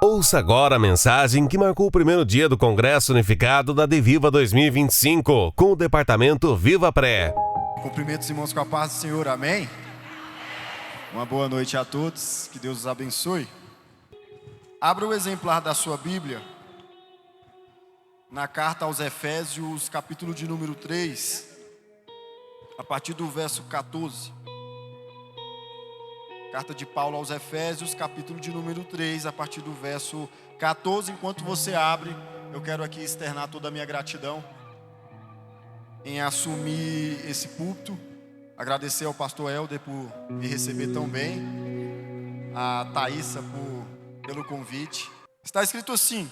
Ouça agora a mensagem que marcou o primeiro dia do Congresso Unificado da Deviva 2025, com o Departamento Viva Pré. Cumprimentos, irmãos, com a paz do Senhor, amém? Uma boa noite a todos, que Deus os abençoe. Abra o exemplar da sua Bíblia, na carta aos Efésios, capítulo de número 3, a partir do verso 14. Carta de Paulo aos Efésios, capítulo de número 3, a partir do verso 14. Enquanto você abre, eu quero aqui externar toda a minha gratidão em assumir esse púlpito. Agradecer ao pastor Helder por me receber tão bem, a Thaísa pelo convite. Está escrito assim: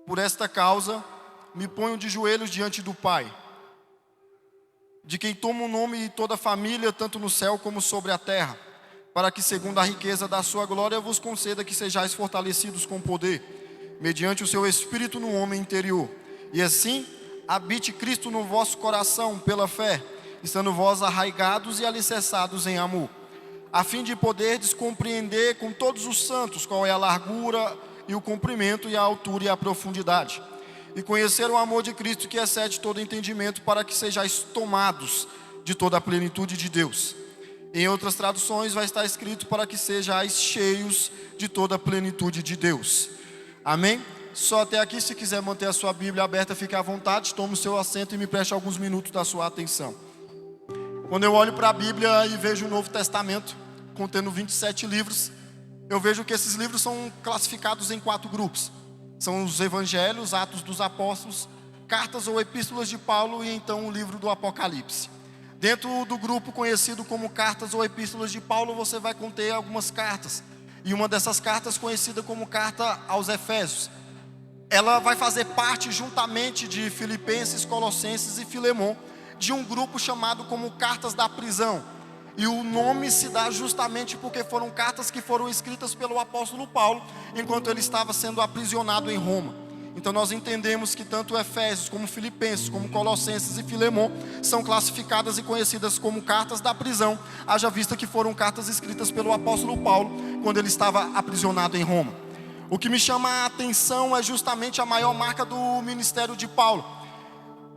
por esta causa me ponho de joelhos diante do Pai, de quem toma o nome de toda a família, tanto no céu como sobre a terra, para que segundo a riqueza da sua glória vos conceda que sejais fortalecidos com poder, mediante o seu Espírito no homem interior, e assim habite Cristo no vosso coração pela fé, estando vós arraigados e alicerçados em amor, a fim de poderdes compreender com todos os santos qual é a largura e o comprimento e a altura e a profundidade, e conhecer o amor de Cristo que excede todo entendimento, para que sejais tomados de toda a plenitude de Deus. Em outras traduções vai estar escrito: para que sejais cheios de toda a plenitude de Deus. Amém? Só até aqui. Se quiser manter a sua Bíblia aberta, fique à vontade, tome o seu assento e me preste alguns minutos da sua atenção. Quando eu olho para a Bíblia e vejo o Novo Testamento, contendo 27 livros, eu vejo que esses livros são classificados em 4 grupos. São os Evangelhos, Atos dos Apóstolos, cartas ou epístolas de Paulo e então o livro do Apocalipse. Dentro do grupo conhecido como cartas ou epístolas de Paulo, você vai conter algumas cartas. E uma dessas cartas, conhecida como carta aos Efésios, ela vai fazer parte, juntamente de Filipenses, Colossenses e Filemon, de um grupo chamado como cartas da prisão. E o nome se dá justamente porque foram cartas que foram escritas pelo apóstolo Paulo enquanto ele estava sendo aprisionado em Roma. Então nós entendemos que tanto Efésios, como Filipenses, como Colossenses e Filemon são classificadas e conhecidas como cartas da prisão, haja vista que foram cartas escritas pelo apóstolo Paulo quando ele estava aprisionado em Roma. O que me chama a atenção é justamente a maior marca do ministério de Paulo.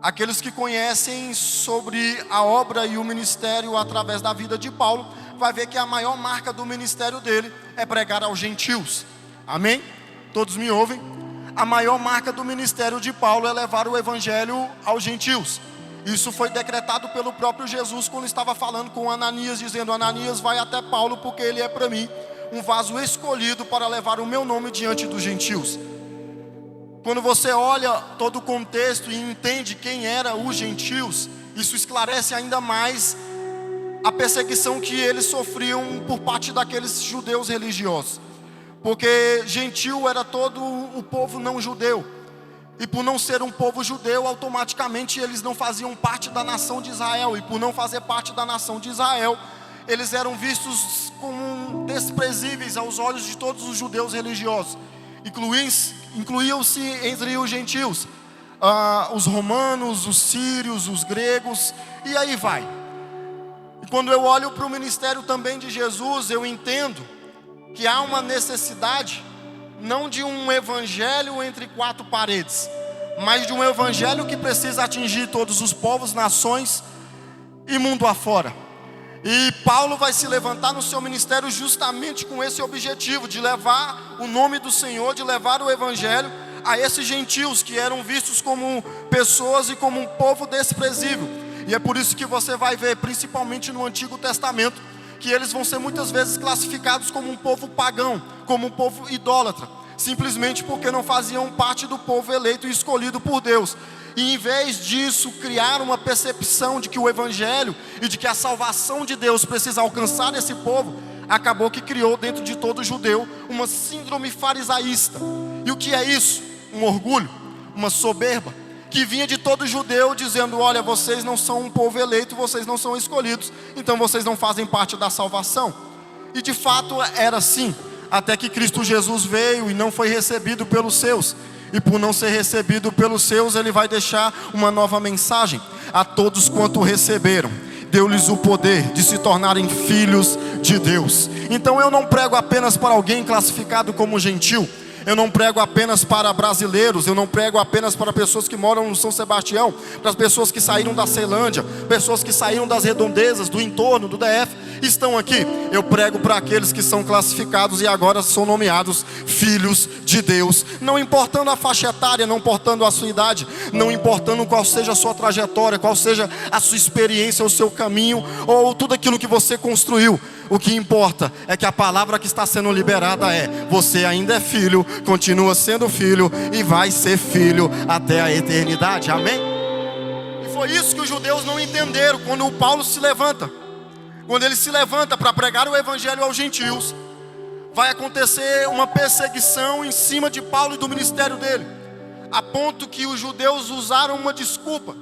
Aqueles que conhecem sobre a obra e o ministério através da vida de Paulo, vai ver que a maior marca do ministério dele é pregar aos gentios. Amém? Todos me ouvem? A maior marca do ministério de Paulo é levar o evangelho aos gentios. Isso foi decretado pelo próprio Jesus quando estava falando com Ananias, dizendo: Ananias, vai até Paulo, porque ele é para mim um vaso escolhido para levar o meu nome diante dos gentios. Quando você olha todo o contexto e entende quem eram os gentios, isso esclarece ainda mais a perseguição que eles sofriam por parte daqueles judeus religiosos. Porque gentil era todo o povo não judeu, e por não ser um povo judeu, automaticamente eles não faziam parte da nação de Israel, e por não fazer parte da nação de Israel, eles eram vistos como desprezíveis aos olhos de todos os judeus religiosos. Incluíam-se entre os gentios os romanos, os sírios, os gregos, e aí vai. E quando eu olho para o ministério também de Jesus, eu entendo que há uma necessidade, não de um evangelho entre 4 paredes, mas de um evangelho que precisa atingir todos os povos, nações e mundo afora. E Paulo vai se levantar no seu ministério justamente com esse objetivo, de levar o nome do Senhor, de levar o evangelho a esses gentios que eram vistos como pessoas e como um povo desprezível. E é por isso que você vai ver, principalmente no Antigo Testamento, que eles vão ser muitas vezes classificados como um povo pagão, como um povo idólatra, simplesmente porque não faziam parte do povo eleito e escolhido por Deus. E em vez disso, criar uma percepção de que o evangelho e de que a salvação de Deus precisa alcançar esse povo, acabou que criou dentro de todo judeu uma síndrome farisaísta. E o que é isso? Um orgulho, uma soberba, que vinha de todo judeu dizendo: olha, vocês não são um povo eleito, vocês não são escolhidos, então vocês não fazem parte da salvação. E de fato era assim, até que Cristo Jesus veio e não foi recebido pelos seus. E por não ser recebido pelos seus, ele vai deixar uma nova mensagem: a todos quanto receberam, deu-lhes o poder de se tornarem filhos de Deus. Então eu não prego apenas para alguém classificado como gentil. Eu não prego apenas para brasileiros, eu não prego apenas para pessoas que moram no São Sebastião, para as pessoas que saíram da Ceilândia, pessoas que saíram das redondezas, do entorno, do DF, estão aqui. Eu prego para aqueles que são classificados e agora são nomeados filhos de Deus, não importando a faixa etária, não importando a sua idade, não importando qual seja a sua trajetória, qual seja a sua experiência, o seu caminho, ou tudo aquilo que você construiu. O que importa é que a palavra que está sendo liberada é: você ainda é filho, continua sendo filho e vai ser filho até a eternidade, amém? E foi isso que os judeus não entenderam quando o Paulo se levanta. Quando ele se levanta para pregar o evangelho aos gentios, vai acontecer uma perseguição em cima de Paulo e do ministério dele, a ponto que os judeus usaram uma desculpa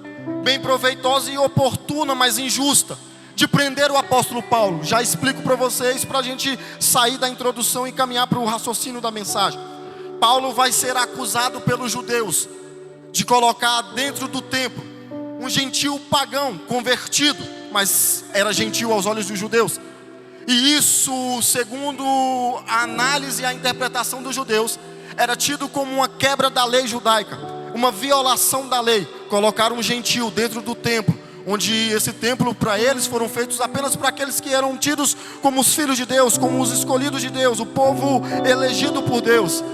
bem proveitosa e oportuna, mas injusta, de prender o apóstolo Paulo. Já explico para vocês, para a gente sair da introdução e caminhar para o raciocínio da mensagem. Paulo vai ser acusado pelos judeus de colocar dentro do templo um gentil pagão convertido, mas era gentil aos olhos dos judeus. E isso, segundo a análise e a interpretação dos judeus, era tido como uma quebra da lei judaica, uma violação da lei, colocar um gentil dentro do templo, onde esse templo para eles foram feitos apenas para aqueles que eram tidos como os filhos de Deus, como os escolhidos de Deus, o povo elegido por Deus.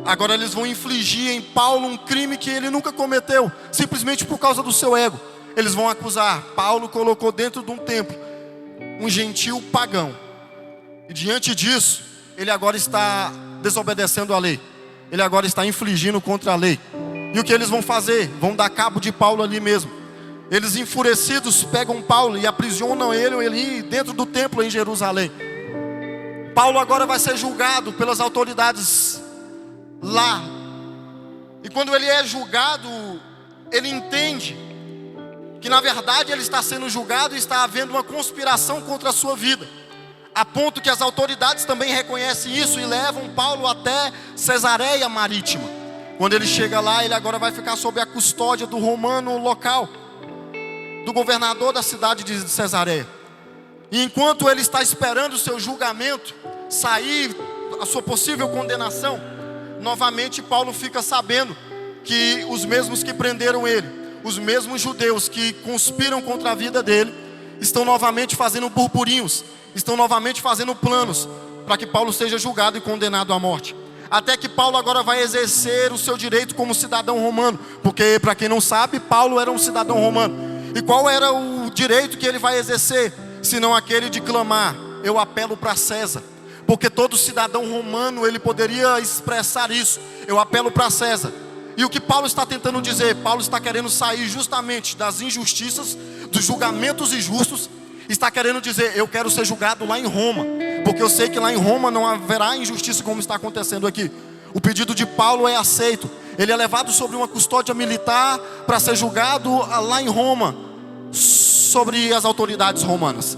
Agora eles vão infligir em Paulo um crime que ele nunca cometeu, simplesmente por causa do seu ego. Eles vão acusar: Paulo colocou dentro de um templo um gentil pagão, e diante disso, ele agora está desobedecendo a lei, ele agora está infligindo contra a lei. E o que eles vão fazer? Vão dar cabo de Paulo ali mesmo. Eles, enfurecidos, pegam Paulo e aprisionam ele dentro do templo em Jerusalém. Paulo agora vai ser julgado pelas autoridades lá. E quando ele é julgado, ele entende que na verdade ele está sendo julgado e está havendo uma conspiração contra a sua vida, a ponto que as autoridades também reconhecem isso e levam Paulo até Cesareia Marítima. Quando ele chega lá, ele agora vai ficar sob a custódia do romano local, do governador da cidade de Cesareia. E enquanto ele está esperando o seu julgamento sair, a sua possível condenação, novamente Paulo fica sabendo que os mesmos que prenderam ele, os mesmos judeus que conspiram contra a vida dele, estão novamente fazendo burburinhos, estão novamente fazendo planos para que Paulo seja julgado e condenado à morte. Até que Paulo agora vai exercer o seu direito como cidadão romano, porque, para quem não sabe, Paulo era um cidadão romano. E qual era o direito que ele vai exercer, senão aquele de clamar: eu apelo para César? Porque todo cidadão romano, ele poderia expressar isso: eu apelo para César. E o que Paulo está tentando dizer? Paulo está querendo sair justamente das injustiças, dos julgamentos injustos. Está querendo dizer: eu quero ser julgado lá em Roma, porque eu sei que lá em Roma não haverá injustiça como está acontecendo aqui. O pedido de Paulo é aceito. Ele é levado sobre uma custódia militar para ser julgado lá em Roma, sobre as autoridades romanas.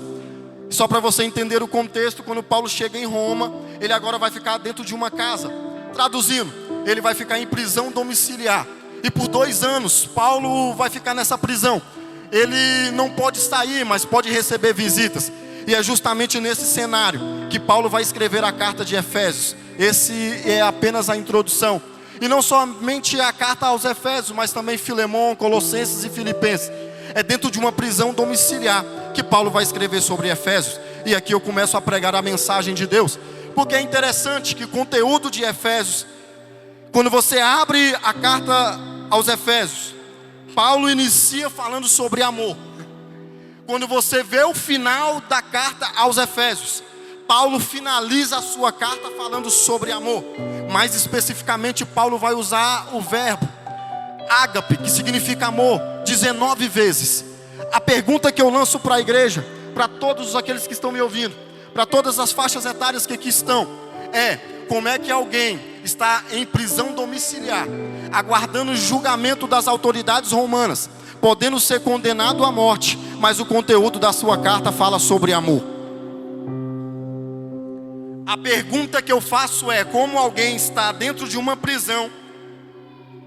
Só para você entender o contexto, quando Paulo chega em Roma, ele agora vai ficar dentro de uma casa. Traduzindo, ele vai ficar em prisão domiciliar. E por 2 anos, Paulo vai ficar nessa prisão. Ele não pode sair, mas pode receber visitas. E é justamente nesse cenário que Paulo vai escrever a carta de Efésios. Esse é apenas a introdução. E não somente a carta aos Efésios, mas também Filemão, Colossenses e Filipenses. É dentro de uma prisão domiciliar que Paulo vai escrever sobre Efésios. E aqui eu começo a pregar a mensagem de Deus, porque é interessante que o conteúdo de Efésios, quando você abre a carta aos Efésios, Paulo inicia falando sobre amor. Quando você vê o final da carta aos Efésios, Paulo finaliza a sua carta falando sobre amor. Mais especificamente, Paulo vai usar o verbo ágape, que significa amor, 19 vezes. A pergunta que eu lanço para a igreja, para todos aqueles que estão me ouvindo, para todas as faixas etárias que aqui estão, é: como é que alguém está em prisão domiciliar, aguardando o julgamento das autoridades romanas, podendo ser condenado à morte, mas o conteúdo da sua carta fala sobre amor? A pergunta que eu faço é: como alguém está dentro de uma prisão,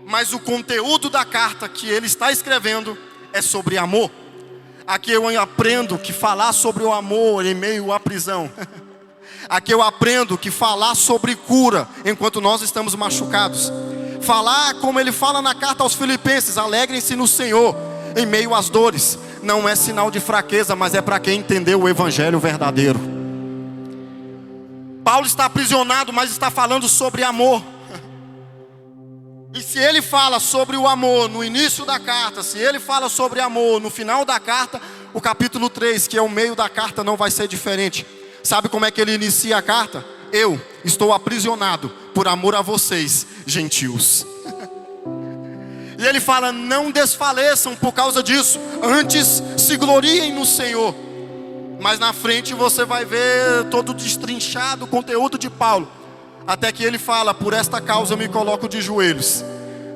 mas o conteúdo da carta que ele está escrevendo é sobre amor? Aqui eu aprendo que falar sobre o amor em meio à prisão. Aqui eu aprendo que falar sobre cura enquanto nós estamos machucados. Falar como ele fala na carta aos Filipenses: alegrem-se no Senhor em meio às dores. Não é sinal de fraqueza, mas é para quem entendeu o evangelho verdadeiro. Paulo está aprisionado, mas está falando sobre amor. E se ele fala sobre o amor no início da carta, se ele fala sobre amor no final da carta, o capítulo 3, que é o meio da carta, não vai ser diferente. Sabe como é que ele inicia a carta? Eu estou aprisionado por amor a vocês, gentios. E ele fala: não desfaleçam por causa disso, antes se gloriem no Senhor. Mas na frente você vai ver todo destrinchado o conteúdo de Paulo. Até que ele fala: por esta causa eu me coloco de joelhos.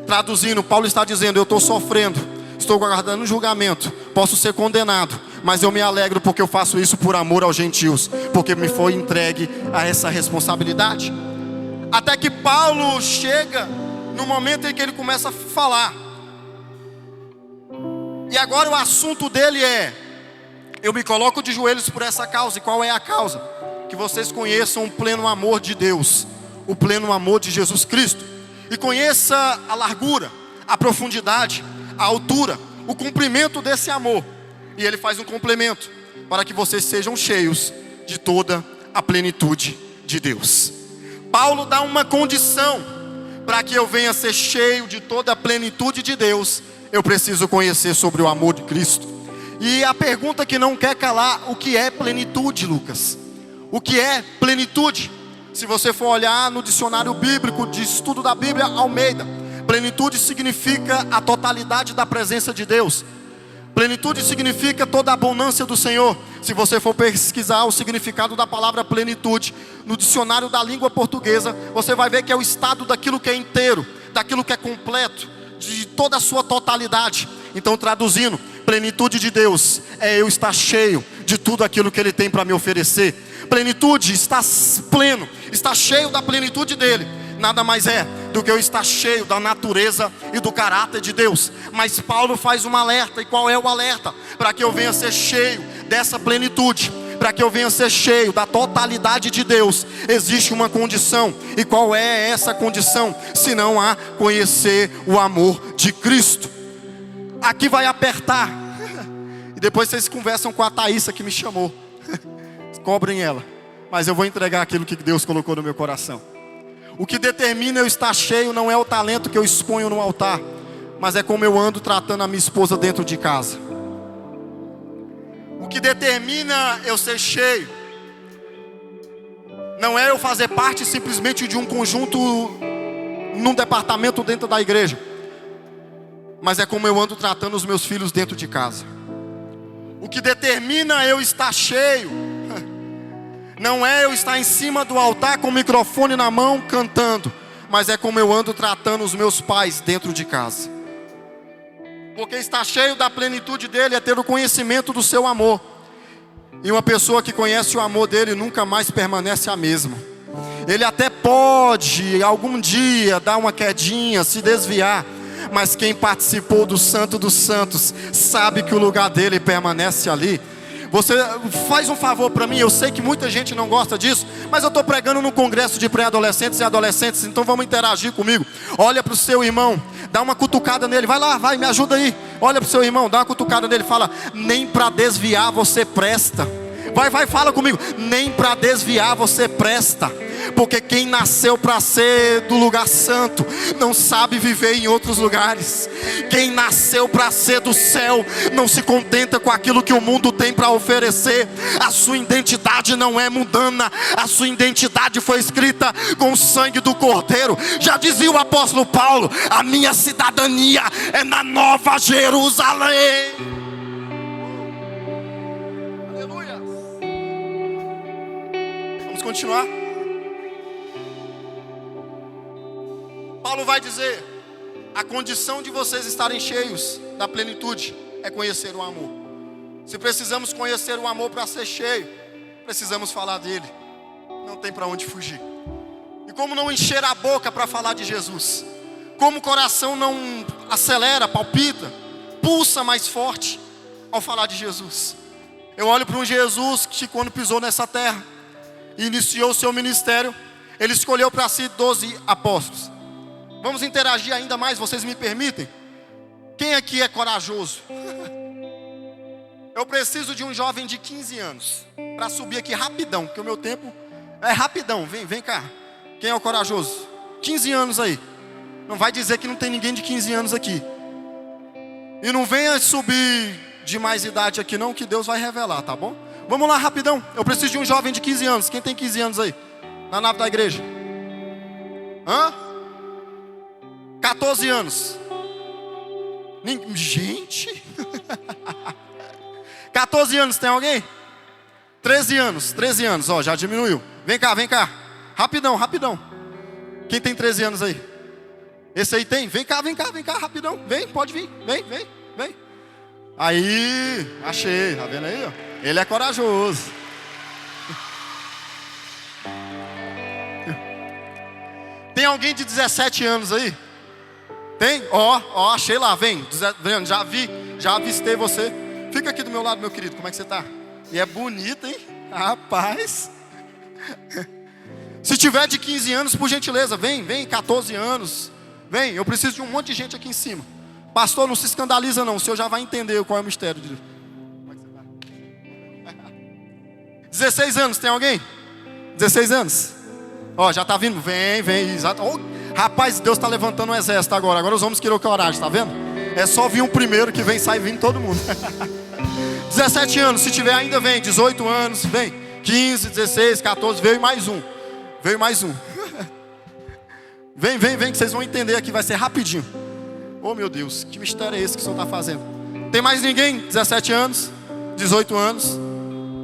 Traduzindo, Paulo está dizendo: eu estou sofrendo, estou aguardando julgamento, posso ser condenado, mas eu me alegro porque eu faço isso por amor aos gentios, porque me foi entregue a essa responsabilidade. Até que Paulo chega no momento em que ele começa a falar. E agora o assunto dele é: eu me coloco de joelhos por essa causa. E qual é a causa? Que vocês conheçam o pleno amor de Deus, o pleno amor de Jesus Cristo, e conheça a largura, a profundidade, a altura, o comprimento desse amor. E ele faz um complemento: para que vocês sejam cheios de toda a plenitude de Deus. Paulo dá uma condição: para que eu venha ser cheio de toda a plenitude de Deus, eu preciso conhecer sobre o amor de Cristo. E a pergunta que não quer calar: o que é plenitude, Lucas? O que é plenitude? Se você for olhar no dicionário bíblico de estudo da Bíblia, Almeida, plenitude significa a totalidade da presença de Deus. Plenitude significa toda a abundância do Senhor. Se você for pesquisar o significado da palavra plenitude no dicionário da língua portuguesa, você vai ver que é o estado daquilo que é inteiro, daquilo que é completo, de toda a sua totalidade. Então, traduzindo, plenitude de Deus é eu estar cheio de tudo aquilo que Ele tem para me oferecer. Plenitude, está pleno, está cheio da plenitude dEle. Nada mais é do que eu estar cheio da natureza e do caráter de Deus. Mas Paulo faz um alerta. E qual é o alerta? Para que eu venha ser cheio dessa plenitude, para que eu venha ser cheio da totalidade de Deus, existe uma condição. E qual é essa condição? Se não há conhecer o amor de Cristo. Aqui vai apertar. E depois vocês conversam com a Thaísa que me chamou. Cobrem ela. Mas eu vou entregar aquilo que Deus colocou no meu coração. O que determina eu estar cheio não é o talento que eu exponho no altar, mas é como eu ando tratando a minha esposa dentro de casa. O que determina eu ser cheio não é eu fazer parte simplesmente de um conjunto num departamento dentro da igreja, mas é como eu ando tratando os meus filhos dentro de casa. O que determina eu estar cheio não é eu estar em cima do altar com o microfone na mão cantando, mas é como eu ando tratando os meus pais dentro de casa. Porque estar cheio da plenitude dele é ter o conhecimento do seu amor. E uma pessoa que conhece o amor dele nunca mais permanece a mesma. Ele até pode algum dia dar uma quedinha, se desviar, mas quem participou do Santo dos Santos sabe que o lugar dele permanece ali. Você faz um favor para mim, eu sei que muita gente não gosta disso, mas eu estou pregando no congresso de pré-adolescentes e adolescentes, então vamos interagir comigo. Olha para o seu irmão, dá uma cutucada nele, vai lá, vai, me ajuda aí. Olha para o seu irmão, dá uma cutucada nele, fala: nem para desviar você presta. Vai, fala comigo: nem para desviar você presta. Porque quem nasceu para ser do lugar santo não sabe viver em outros lugares. Quem nasceu para ser do céu não se contenta com aquilo que o mundo tem para oferecer. A sua identidade não é mundana, a sua identidade foi escrita com o sangue do Cordeiro. Já dizia o apóstolo Paulo: a minha cidadania é na Nova Jerusalém. Aleluia. Vamos continuar. Paulo vai dizer: a condição de vocês estarem cheios da plenitude é conhecer o amor. Se precisamos conhecer o amor para ser cheio, precisamos falar dele. Não tem para onde fugir. E como não encher a boca para falar de Jesus? Como o coração não acelera, palpita, pulsa mais forte ao falar de Jesus. Eu olho para um Jesus que quando pisou nessa terra e iniciou o seu ministério, ele escolheu para si 12 apóstolos. Vamos interagir ainda mais, vocês me permitem? Quem aqui é corajoso? Eu preciso de um jovem de 15 anos para subir aqui rapidão, porque o meu tempo é rapidão. Vem cá. Quem é o corajoso? 15 anos aí. Não vai dizer que não tem ninguém de 15 anos aqui. E não venha subir de mais idade aqui não, que Deus vai revelar, tá bom? Vamos lá rapidão. Eu preciso de um jovem de 15 anos. Quem tem 15 anos aí? Na nave da igreja. 14 anos. Gente. 14 anos, tem alguém? 13 anos, ó, já diminuiu. Vem cá. Rapidão. Quem tem 13 anos aí? Esse aí tem? Vem cá, rapidão. Vem, pode vir. Vem. Aí, achei, tá vendo aí? Ó? Ele é corajoso. Tem alguém de 17 anos aí? Tem? Ó, achei lá, vem. Já avistei você. Fica aqui do meu lado, meu querido, como é que você está? E é bonito, hein? Rapaz. Se tiver de 15 anos, por gentileza, vem, 14 anos. Vem, eu preciso de um monte de gente aqui em cima. Pastor, não se escandaliza não, o senhor já vai entender qual é o mistério de Deus. Como é que você tá? 16 anos, tem alguém? 16 anos? Ó, já tá vindo? Vem, exato. Oh, rapaz, Deus está levantando um exército agora. Agora os homens queriam coragem, tá vendo? É só vir um primeiro que vem, sai vindo todo mundo. 17 anos, se tiver ainda vem. 18 anos, vem. 15, 16, 14, veio mais um. Vem, que vocês vão entender aqui, vai ser rapidinho. Oh meu Deus, que mistério é esse que o senhor está fazendo? Tem mais ninguém? 17 anos, 18 anos,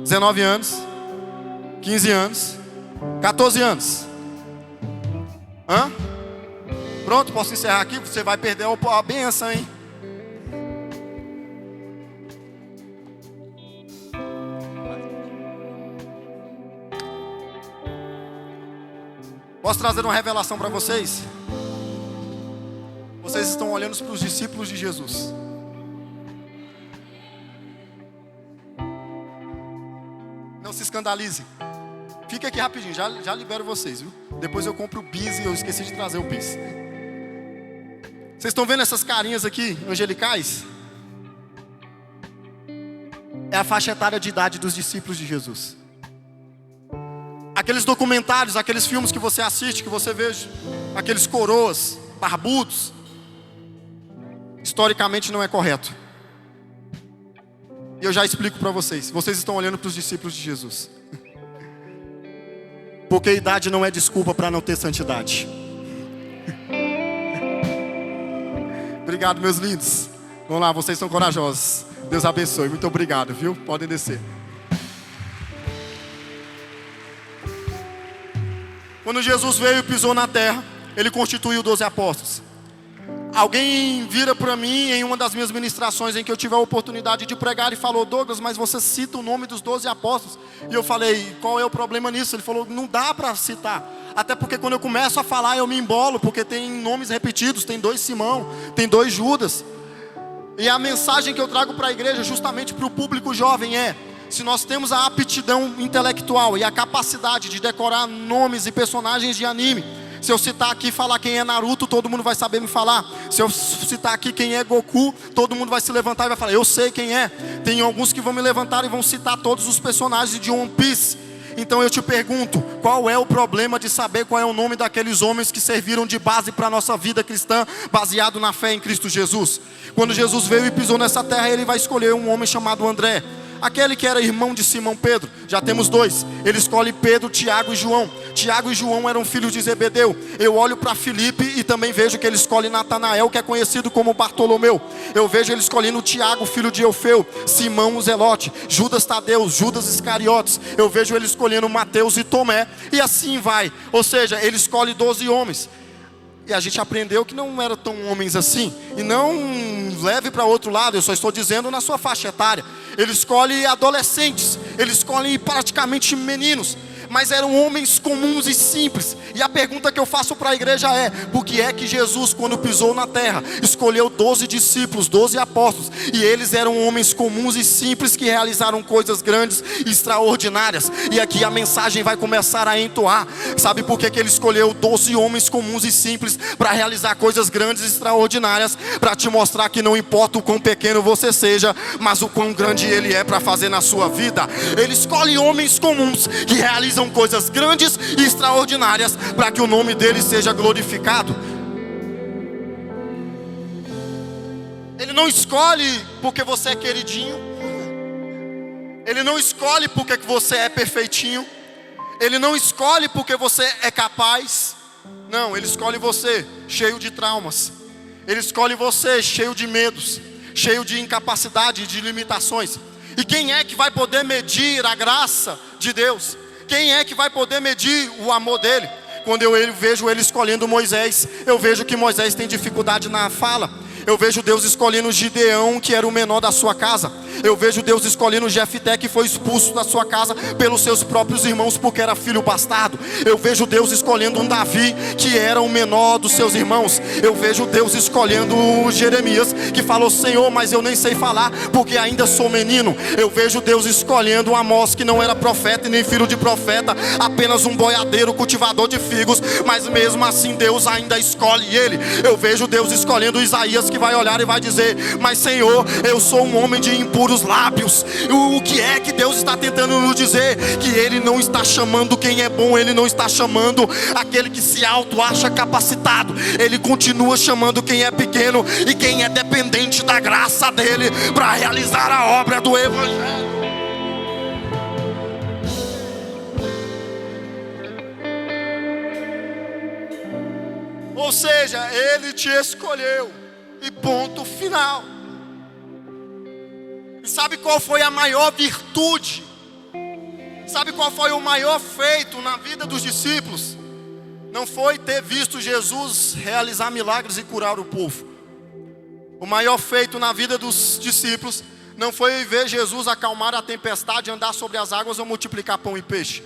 19 anos, 15 anos, 14 anos. Pronto, posso encerrar aqui? Você vai perder a benção, hein? Posso trazer uma revelação para vocês? Vocês estão olhando para os discípulos de Jesus. Não se escandalizem. Fica aqui rapidinho, já libero vocês, viu? Depois eu compro o bis e eu esqueci de trazer o bis. Vocês estão vendo essas carinhas aqui, angelicais? É a faixa etária de idade dos discípulos de Jesus. Aqueles documentários, aqueles filmes que você assiste, que você vê, aqueles coroas, barbudos, historicamente não é correto. E eu já explico para vocês. Vocês estão olhando para os discípulos de Jesus. Porque a idade não é desculpa para não ter santidade. Obrigado, meus lindos. Vamos lá, vocês são corajosos. Deus abençoe. Muito obrigado, viu? Podem descer. Quando Jesus veio e pisou na terra, ele constituiu 12 apóstolos. Alguém vira para mim em uma das minhas ministrações em que eu tive a oportunidade de pregar e falou: Douglas, mas você cita o nome dos 12 apóstolos. E eu falei: qual é o problema nisso? Ele falou: não dá para citar. Até porque quando eu começo a falar eu me embolo, porque tem nomes repetidos, tem 2 Simão, tem 2 Judas. E a mensagem que eu trago para a igreja, justamente para o público jovem, é: se nós temos a aptidão intelectual e a capacidade de decorar nomes e personagens de anime, se eu citar aqui e falar quem é Naruto, todo mundo vai saber me falar. Se eu citar aqui quem é Goku, todo mundo vai se levantar e vai falar: eu sei quem é. Tem alguns que vão me levantar e vão citar todos os personagens de One Piece. Então eu te pergunto, qual é o problema de saber qual é o nome daqueles homens que serviram de base para a nossa vida cristã, baseado na fé em Cristo Jesus? Quando Jesus veio e pisou nessa terra, ele vai escolher um homem chamado André, aquele que era irmão de Simão Pedro. Já temos 2. Ele escolhe Pedro, Tiago e João. Tiago e João eram filhos de Zebedeu. Eu olho para Filipe e também vejo que ele escolhe Natanael, que é conhecido como Bartolomeu. Eu vejo ele escolhendo Tiago, filho de Eufeu, Simão o Zelote, Judas Tadeu, Judas Iscariotes. Eu vejo ele escolhendo Mateus e Tomé. E assim vai. Ou seja, ele escolhe 12 homens. E a gente aprendeu que não eram tão homens assim. E não leve para outro lado, eu só estou dizendo na sua faixa etária. Ele escolhe adolescentes, ele escolhe praticamente meninos. mas eram homens comuns e simples. E a pergunta que eu faço para a igreja é: por que é que Jesus, quando pisou na terra, escolheu 12 discípulos, 12 apóstolos, e eles eram homens comuns e simples que realizaram coisas grandes e extraordinárias? E aqui a mensagem vai começar a entoar. Sabe por que ele escolheu 12 homens comuns e simples para realizar coisas grandes e extraordinárias? Para te mostrar que não importa o quão pequeno você seja, mas o quão grande Ele é para fazer na sua vida. Ele escolhe homens comuns que realizam coisas grandes e extraordinárias para que o nome dele seja glorificado. Ele não escolhe porque você é queridinho. Ele não escolhe porque você é perfeitinho. Ele não escolhe porque você é capaz. Não, Ele escolhe você cheio de traumas. Ele escolhe você cheio de medos, cheio de incapacidade, de limitações. E quem é que vai poder medir a graça de Deus? Quem é que vai poder medir o amor dele? Quando eu vejo ele escolhendo Moisés, eu vejo que Moisés tem dificuldade na fala. Eu vejo Deus escolhendo Gideão, que era o menor da sua casa. Eu vejo Deus escolhendo Jefté, que foi expulso da sua casa pelos seus próprios irmãos porque era filho bastardo. Eu vejo Deus escolhendo um Davi, que era o menor dos seus irmãos. Eu vejo Deus escolhendo Jeremias, que falou: Senhor, mas eu nem sei falar porque ainda sou menino. Eu vejo Deus escolhendo Amós, que não era profeta e nem filho de profeta, apenas um boiadeiro, cultivador de figos, mas mesmo assim Deus ainda escolhe ele. Eu vejo Deus escolhendo Isaías, que vai olhar e vai dizer: mas Senhor, eu sou um homem de impuros lábios. O que é que Deus está tentando nos dizer? Que Ele não está chamando quem é bom, Ele não está chamando aquele que se auto-acha capacitado. Ele continua chamando quem é pequeno e quem é dependente da graça dEle para realizar a obra do Evangelho. Ou seja, Ele te escolheu. E ponto final. E sabe qual foi a maior virtude? Sabe qual foi o maior feito na vida dos discípulos? Não foi ter visto Jesus realizar milagres e curar o povo. O maior feito na vida dos discípulos não foi ver Jesus acalmar a tempestade, andar sobre as águas ou multiplicar pão e peixe.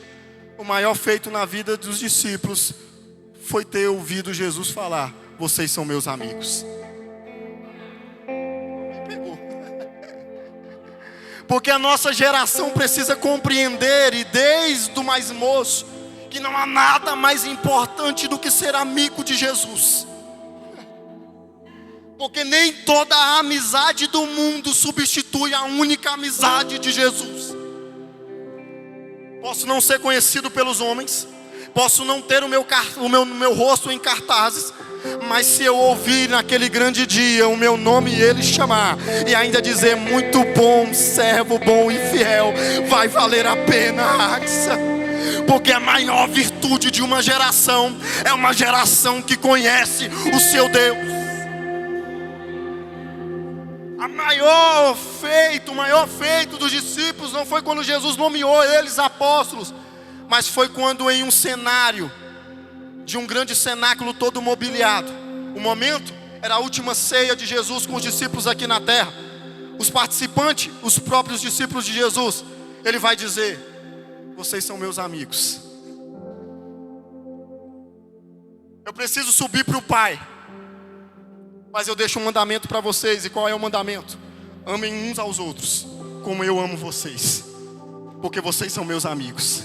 O maior feito na vida dos discípulos foi ter ouvido Jesus falar: vocês são meus amigos. Porque a nossa geração precisa compreender, e desde o mais moço, que não há nada mais importante do que ser amigo de Jesus. Porque nem toda a amizade do mundo substitui a única amizade de Jesus. Posso não ser conhecido pelos homens, posso não ter o meu rosto em cartazes, mas se eu ouvir naquele grande dia o meu nome e Ele chamar, e ainda dizer: muito bom, servo bom e fiel, vai valer a pena. Porque a maior virtude de uma geração é uma geração que conhece o seu Deus. O maior feito dos discípulos não foi quando Jesus nomeou eles apóstolos, mas foi quando, em um cenário de um grande cenáculo todo mobiliado, o momento era a última ceia de Jesus com os discípulos aqui na terra. Os participantes, os próprios discípulos de Jesus, Ele vai dizer: vocês são meus amigos. Eu preciso subir para o Pai, mas eu deixo um mandamento para vocês. E qual é o mandamento? Amem uns aos outros como eu amo vocês, porque vocês são meus amigos.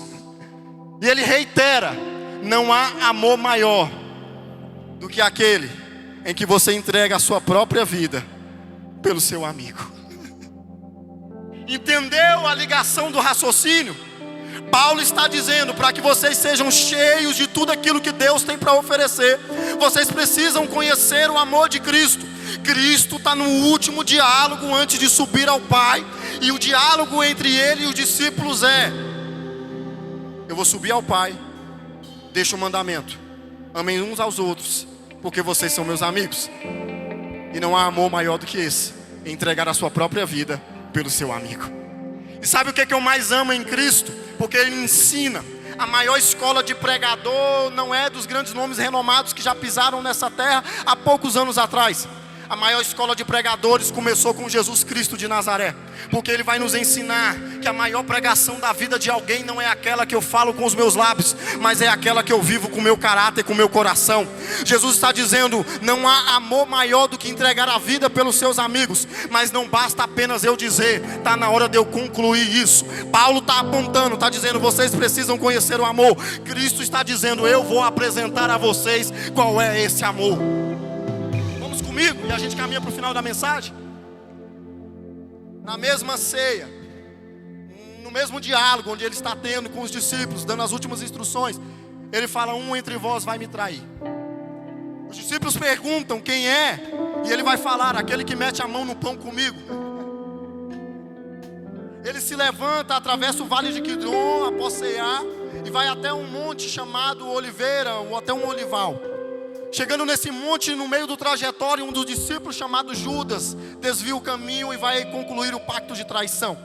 E Ele reitera: não há amor maior do que aquele em que você entrega a sua própria vida pelo seu amigo. Entendeu a ligação do raciocínio? Paulo está dizendo: para que vocês sejam cheios de tudo aquilo que Deus tem para oferecer, vocês precisam conhecer o amor de Cristo. Cristo está no último diálogo antes de subir ao Pai, e o diálogo entre Ele e os discípulos é: eu vou subir ao Pai, deixa o mandamento: amem uns aos outros, porque vocês são meus amigos. E não há amor maior do que esse, entregar a sua própria vida pelo seu amigo. E sabe o que eu mais amo em Cristo? Porque Ele ensina. A maior escola de pregador não é dos grandes nomes renomados que já pisaram nessa terra há poucos anos atrás. A maior escola de pregadores começou com Jesus Cristo de Nazaré, porque Ele vai nos ensinar que a maior pregação da vida de alguém não é aquela que eu falo com os meus lábios, mas é aquela que eu vivo com o meu caráter, com o meu coração. Jesus está dizendo, não há amor maior do que entregar a vida pelos seus amigos, mas não basta apenas eu dizer, está na hora de eu concluir isso. Paulo está apontando, está dizendo, vocês precisam conhecer o amor. Cristo está dizendo, eu vou apresentar a vocês qual é esse amor. Vamos comigo e a gente caminha para o final da mensagem. Na mesma ceia, no mesmo diálogo onde Ele está tendo com os discípulos, dando as últimas instruções, Ele fala, um entre vós vai me trair. Os discípulos perguntam quem é, e Ele vai falar, aquele que mete a mão no pão comigo. Ele se levanta, atravessa o vale de Quidron, após cear, e vai até um monte chamado Oliveira, ou até um olival. Chegando nesse monte, no meio do trajetório, um dos discípulos, chamado Judas, desvia o caminho e vai concluir o pacto de traição.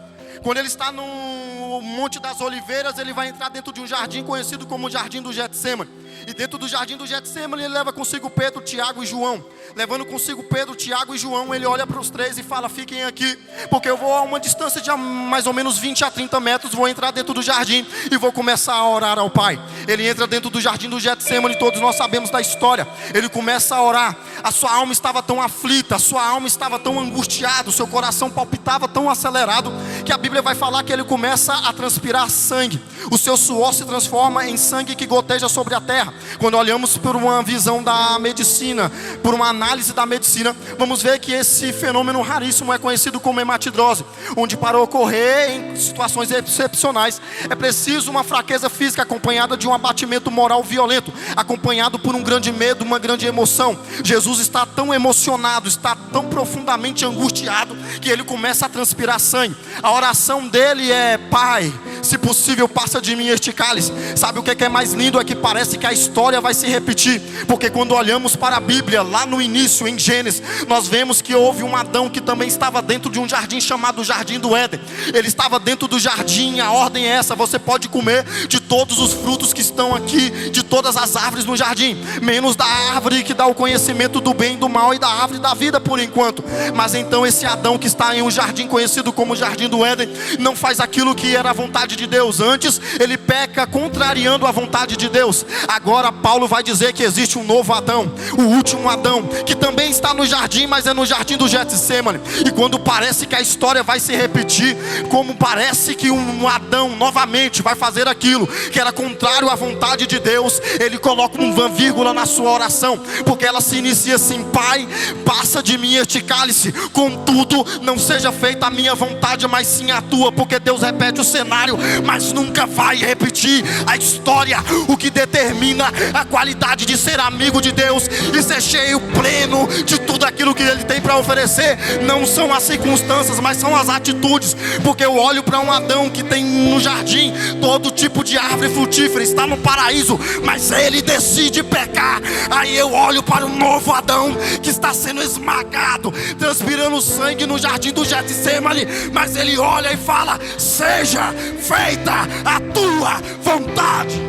Quando ele está no Monte das Oliveiras, ele vai entrar dentro de um jardim conhecido como o Jardim do Getsêmani. E dentro do Jardim do Getsêmani, ele leva consigo Pedro, Tiago e João. Levando consigo Pedro, Tiago e João, ele olha para os três e fala, fiquem aqui, porque eu vou a uma distância de mais ou menos 20 a 30 metros, vou entrar dentro do jardim e vou começar a orar ao Pai. Ele entra dentro do Jardim do Getsêmani, todos nós sabemos da história. Ele começa a orar, a sua alma estava tão aflita, a sua alma estava tão angustiada, o seu coração palpitava tão acelerado, que a Bíblia vai falar que ele começa a transpirar sangue. O seu suor se transforma em sangue que goteja sobre a terra. Quando olhamos por uma visão da medicina, por uma análise da medicina, vamos ver que esse fenômeno raríssimo é conhecido como hematidrose, onde para ocorrer em situações excepcionais é preciso uma fraqueza física acompanhada de um abatimento moral violento, acompanhado por um grande medo, uma grande emoção. Jesus está tão emocionado, está tão profundamente angustiado, que ele começa a transpirar sangue. A oração dele é, Pai, se possível passa de mim este cálice. Sabe o que é mais lindo? É que parece que a história vai se repetir, porque quando olhamos para a Bíblia, lá no início, em Gênesis, nós vemos que houve um Adão que também estava dentro de um jardim chamado Jardim do Éden. Ele estava dentro do jardim, a ordem é essa, você pode comer de todos os frutos que estão aqui, de todas as árvores no jardim, menos da árvore que dá o conhecimento do bem e do mal, e da árvore da vida por enquanto. Mas então esse Adão que está em um jardim conhecido como Jardim do Éden, não faz aquilo que era a vontade de Deus. Antes ele peca contrariando a vontade de Deus. Agora Paulo vai dizer que existe um novo Adão, o último Adão, que também está no jardim, mas é no Jardim do Getsêmani. E quando parece que a história vai se repetir, como parece que um Adão novamente vai fazer aquilo que era contrário à vontade de Deus, ele coloca uma vírgula na sua oração, porque ela se inicia assim, Pai, passa de mim este cálice, contudo não seja feita a minha vontade, mas sim a tua. Porque Deus repete o cenário, mas nunca vai repetir a história. O que determina a qualidade de ser amigo de Deus e ser cheio, pleno de tudo aquilo que Ele tem para oferecer, não são as circunstâncias, mas são as atitudes. Porque eu olho para um Adão que tem no jardim todo tipo de árvore frutífera, está no paraíso, mas ele decide pecar. Aí eu olho para um novo Adão que está sendo esmagado, transpirando sangue no Jardim do Getsêmani, mas ele olha e fala, seja feita a tua vontade.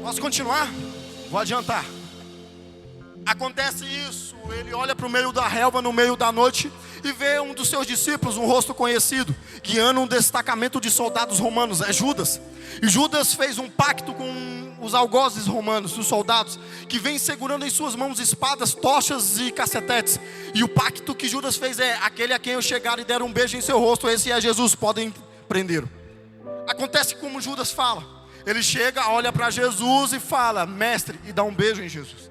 Posso continuar? Vou adiantar. Acontece isso, ele olha para o meio da relva no meio da noite e vê um dos seus discípulos, um rosto conhecido, guiando um destacamento de soldados romanos, é Judas. E Judas fez um pacto com os algozes romanos, os soldados, que vêm segurando em suas mãos espadas, tochas e cacetetes. E o pacto que Judas fez é, aquele a quem eu chegar e der um beijo em seu rosto, esse é Jesus, podem prendê-lo. Acontece como Judas fala, ele chega, olha para Jesus e fala, mestre, e dá um beijo em Jesus.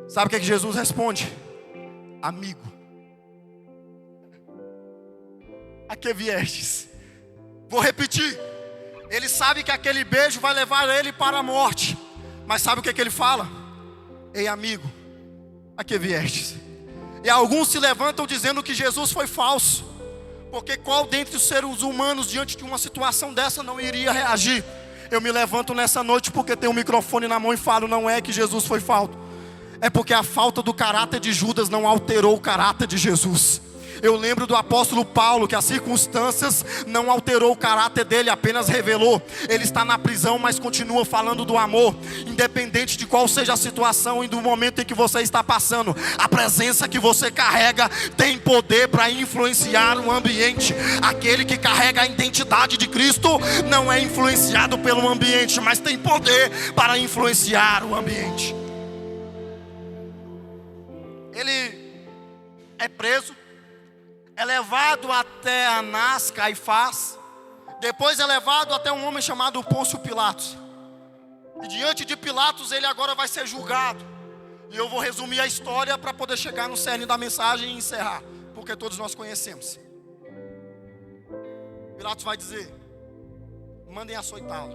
Sabe o que Jesus responde? Amigo, a que viestes? Vou repetir. Ele sabe que aquele beijo vai levar ele para a morte, mas sabe o que ele fala? Ei amigo, a que viestes? E alguns se levantam dizendo que Jesus foi falso, porque qual dentre os seres humanos diante de uma situação dessa não iria reagir? Eu me levanto nessa noite porque tenho um microfone na mão e falo, não é que Jesus foi falso, é porque a falta do caráter de Judas não alterou o caráter de Jesus. Eu lembro do apóstolo Paulo, que as circunstâncias não alterou o caráter dele, apenas revelou. Ele está na prisão, mas continua falando do amor. Independente de qual seja a situação e do momento em que você está passando, a presença que você carrega tem poder para influenciar o ambiente. Aquele que carrega a identidade de Cristo não é influenciado pelo ambiente, mas tem poder para influenciar o ambiente. Ele é preso, é levado até Anás, Caifás, depois é levado até um homem chamado Pôncio Pilatos. E diante de Pilatos ele agora vai ser julgado. E eu vou resumir a história para poder chegar no cerne da mensagem e encerrar, porque todos nós conhecemos. Pilatos vai dizer: mandem açoitá-lo.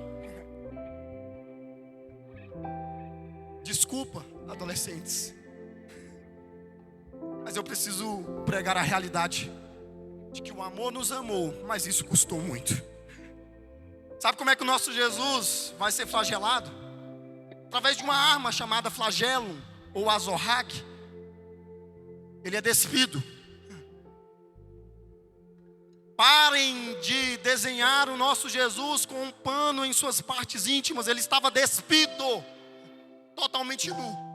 Desculpa, adolescentes, mas eu preciso pregar a realidade de que o amor nos amou, mas isso custou muito. Sabe como é que o nosso Jesus vai ser flagelado? Através de uma arma chamada flagelo ou azorrague. Ele é despido. Parem de desenhar o nosso Jesus com um pano em suas partes íntimas. Ele estava despido, totalmente nu.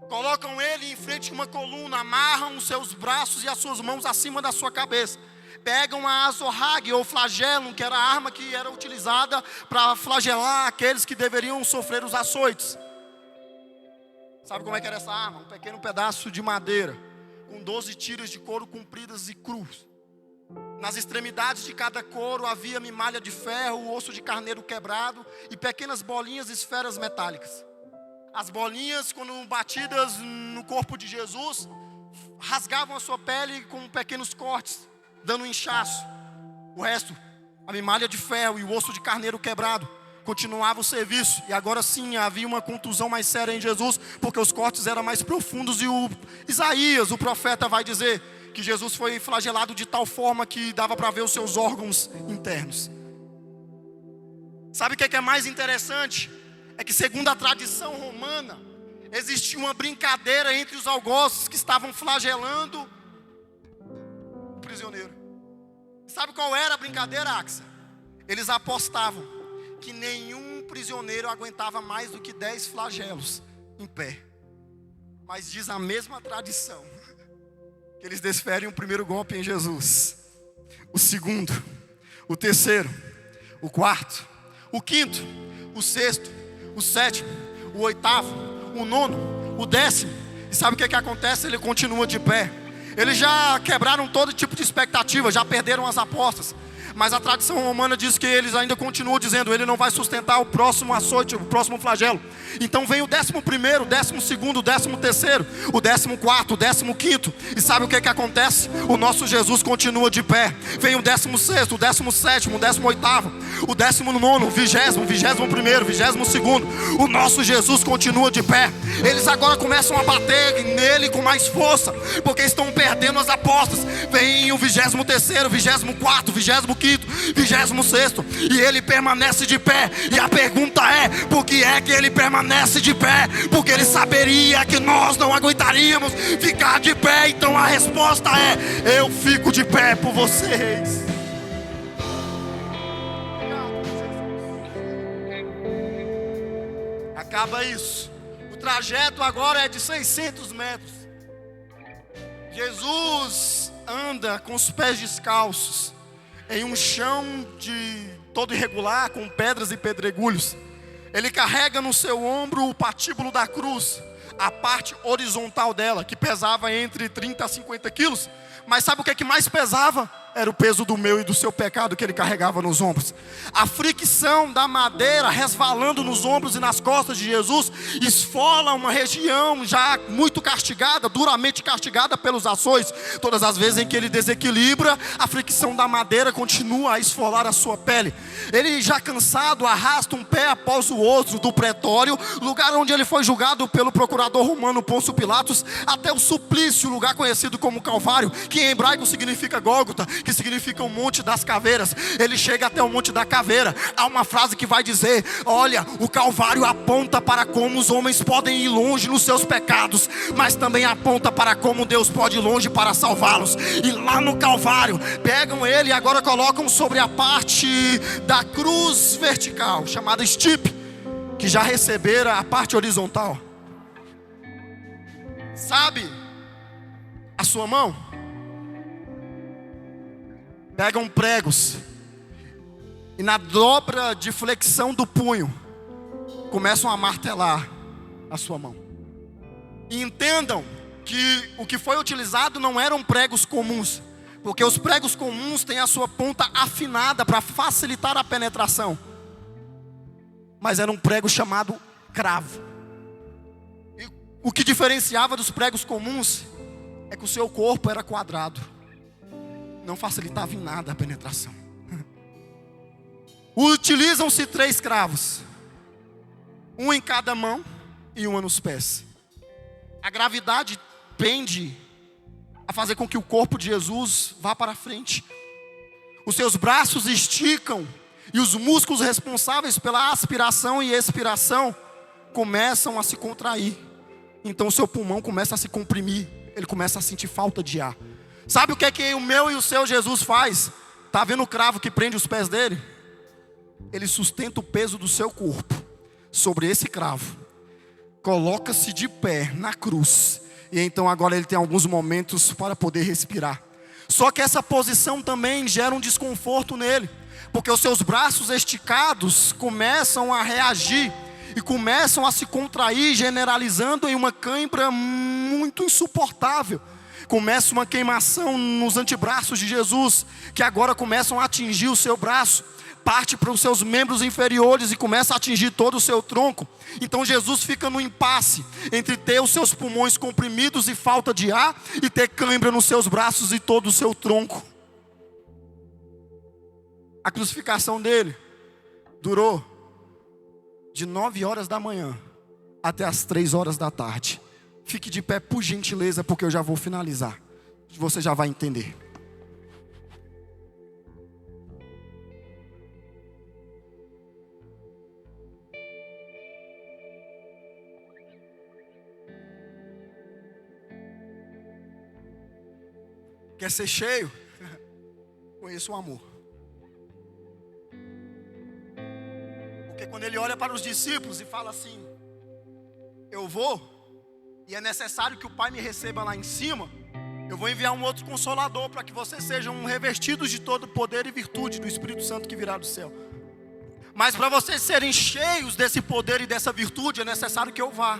Colocam ele em frente a uma coluna, amarram os seus braços e as suas mãos acima da sua cabeça. Pegam a azorrague ou flagelo, que era a arma que era utilizada para flagelar aqueles que deveriam sofrer os açoites. Sabe como é que era essa arma? Um pequeno pedaço de madeira, com 12 tiras de couro compridas e crus. Nas extremidades de cada couro havia mimalha de ferro, osso de carneiro quebrado e pequenas bolinhas e esferas metálicas. As bolinhas, quando batidas no corpo de Jesus, rasgavam a sua pele com pequenos cortes, dando um inchaço. O resto, a mimalha de ferro e o osso de carneiro quebrado, continuava o serviço. E agora sim havia uma contusão mais séria em Jesus, porque os cortes eram mais profundos. E Isaías, o profeta, vai dizer que Jesus foi flagelado de tal forma que dava para ver os seus órgãos internos. Sabe o que é mais interessante? É que, segundo a tradição romana, existia uma brincadeira entre os algozes que estavam flagelando o prisioneiro. Sabe qual era a brincadeira, Axa? Eles apostavam que nenhum prisioneiro aguentava mais do que 10 flagelos em pé. Mas diz a mesma tradição que eles desferem o primeiro golpe em Jesus, o segundo, o terceiro, o quarto, o quinto, o sexto, o sétimo, o oitavo, o nono, o décimo. E sabe o que acontece? Ele continua de pé. Eles já quebraram todo tipo de expectativa, já perderam as apostas. Mas a tradição romana diz que eles ainda continuam dizendo: ele não vai sustentar o próximo açoite, o próximo flagelo. Então vem o 11º, o 12º, o 13º, o 14º, o 15º. E sabe o que acontece? O nosso Jesus continua de pé. Vem o 16º, o 17º, o 18º, o 19º, o 20º, o 21º, o 22º. O nosso Jesus continua de pé. Eles agora começam a bater nele com mais força, porque estão perdendo as apostas. Vem o 23º, 24º, 25º, 26º, e ele permanece de pé. E a pergunta é: por que é que ele permanece de pé? Porque ele saberia que nós não aguentaríamos ficar de pé. Então a resposta é: eu fico de pé por vocês. Acaba isso. O trajeto agora é de 600 metros. Jesus anda com os pés descalços em um chão de todo irregular, com pedras e pedregulhos. Ele carrega no seu ombro o patíbulo da cruz, a parte horizontal dela, que pesava entre 30 a 50 quilos. Mas sabe o que mais pesava? Era o peso do meu e do seu pecado que ele carregava nos ombros. A fricção da madeira resvalando nos ombros e nas costas de Jesus esfola uma região já muito castigada, duramente castigada pelos açoites. Todas as vezes em que ele desequilibra, a fricção da madeira continua a esfolar a sua pele. Ele, já cansado, arrasta um pé após o outro do pretório, lugar onde ele foi julgado pelo procurador romano Pôncio Pilatos, até o suplício, lugar conhecido como Calvário, que em hebraico significa Gólgota, que significa o Monte das Caveiras. Ele chega até o Monte da Caveira. Há uma frase que vai dizer: olha, o Calvário aponta para como os homens podem ir longe nos seus pecados, mas também aponta para como Deus pode ir longe para salvá-los. E lá no Calvário, pegam ele e agora colocam sobre a parte da cruz vertical, chamada estipe, que já recebera a parte horizontal. Sabe a sua mão? Pegam pregos e na dobra de flexão do punho começam a martelar a sua mão. E entendam que o que foi utilizado não eram pregos comuns, porque os pregos comuns têm a sua ponta afinada para facilitar a penetração, mas era um prego chamado cravo. E o que diferenciava dos pregos comuns é que o seu corpo era quadrado, não facilitava em nada a penetração. Utilizam-se 3 cravos, um em cada mão e uma nos pés. A gravidade tende a fazer com que o corpo de Jesus vá para frente. Os seus braços esticam e os músculos responsáveis pela aspiração e expiração começam a se contrair. Então o seu pulmão começa a se comprimir, ele começa a sentir falta de ar. Sabe o que é que o meu e o seu Jesus faz? Está vendo o cravo que prende os pés dele? Ele sustenta o peso do seu corpo sobre esse cravo, coloca-se de pé na cruz, e então agora ele tem alguns momentos para poder respirar. Só que essa posição também gera um desconforto nele, porque os seus braços esticados começam a reagir e começam a se contrair, generalizando em uma cãibra muito insuportável. Começa uma queimação nos antebraços de Jesus, que agora começam a atingir o seu braço, parte para os seus membros inferiores e começa a atingir todo o seu tronco. Então Jesus fica no impasse entre ter os seus pulmões comprimidos e falta de ar, e ter cãibra nos seus braços e todo o seu tronco. A crucificação dele durou de 9 horas da manhã até as 3 horas da tarde. Fique de pé por gentileza, porque eu já vou finalizar. Você já vai entender. Quer ser cheio? Conheça o amor. Porque quando ele olha para os discípulos e fala assim: eu vou, e é necessário que o Pai me receba lá em cima, eu vou enviar um outro Consolador para que vocês sejam revestidos de todo poder e virtude do Espírito Santo que virá do céu. Mas para vocês serem cheios desse poder e dessa virtude, é necessário que eu vá.